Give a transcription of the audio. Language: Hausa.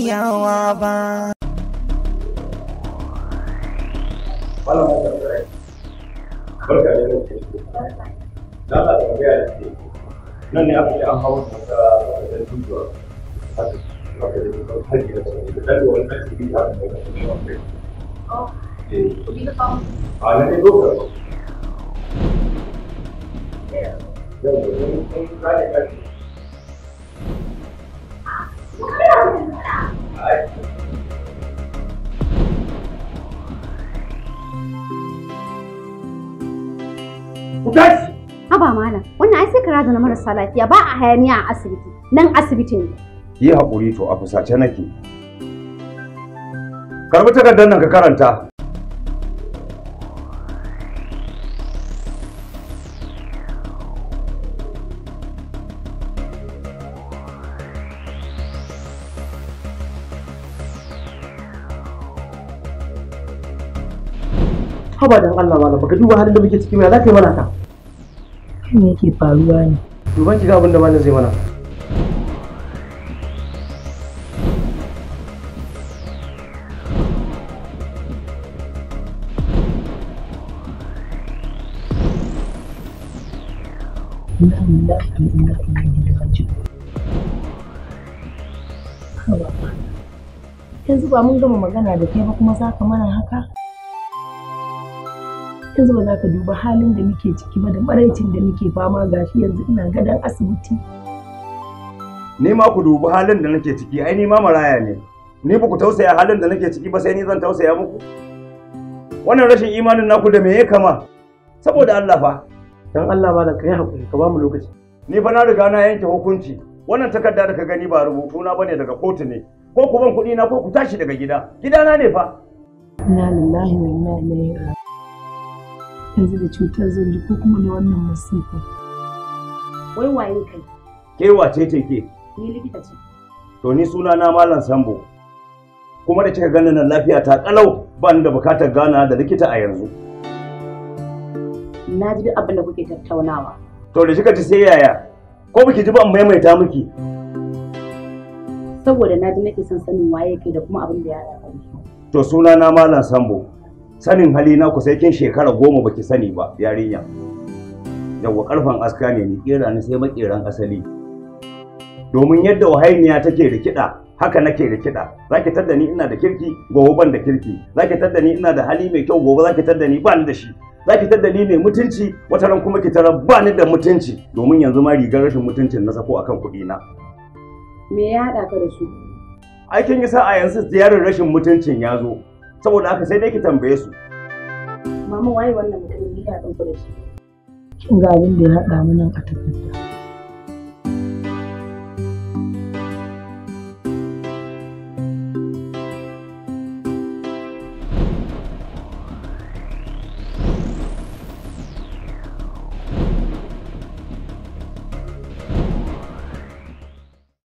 yawa ba. Barka da yau. Na ba da gaya da ke. Nan ne aka ce an hawo da tujuwa. Haka da haji da su da wani aiki da aka da shi wani. Oh. A nan ne doka. Yau da wani kare kai. Haba mana, wannan ai sai ka razana marasa lafiya ba a hayaniya a asibiti. Nan asibiti ne. Yi haƙuri to a fusace nake. Karbi takardar nan ka karanta. Haba dan Allah malam baka duba halin da muke ciki ba za ka yi mana ka. Me yake faruwa ne? Duban ki ga abin da malam zai mana. Yanzu ba mun gama magana da kai ba kuma za ka mana haka? Yanzu ba za ka duba halin da muke ciki ba da maraicin da muke fama gashi yanzu ina gadon asibiti. Ni ma ku dubi halin da nake ciki, ai ni ma maraya ne. Ni ba ku tausaya halin da nake ciki ba sai ni zan tausaya muku. Wannan rashin imanin naku da me ya kama? Saboda Allah fa. Dan Allah malam kai hakuri ka ba mu lokaci. Ni fa na riga na yanke hukunci. Wannan takarda da ka gani ba rubutu na bane daga kotu ne. Ko ku ban kuɗi na ko ku tashi daga gida. Gidana ne fa. Inna lillahi wa inna ilaihi raji'un. Yanzu da cutar zan ji ko kuma da wannan masifa. Wai waye kai? Ke wace ce ke? Ni likita ce. To ni suna na Malam Sambo. Kuma da kika gani nan lafiya ta kalau ba ni da bukatar gana da likita a yanzu. Na ji duk abin da kuke tattaunawa. To da kika ji sai yaya? Ko biki ji ba in maimaita miki? Saboda na ji nake son sanin waye kai da kuma abin da ya haɗa ni. To suna na Malam Sambo. Sanin halina ku sai kin shekara 10 baki sani ba yarinya. Yawwa karfan aska ne ni kera ni sai makeran asali. Domin yadda wahainiya take da kiɗa haka nake da kiɗa. Zaki tadda ni ina da kirki gobe ban da kirki. Zaki tadda ni ina da hali mai kyau gobe zaki tadda ni ba ni da shi. Zaki tadda ni mai mutunci wata ran kuma ki tarar ba ni da mutunci. Domin yanzu ma rigar rashin mutuncin na sako akan kuɗi na. Me ya haɗa ka da su? Aikin yi sa'a yanzu ziyarar rashin mutuncin ya zo. Saboda haka sai dai ki tambaye su. Mama waye wannan mutumin ya ɗauko da shi? Kin ga abin da ya haɗa mu nan a takarda.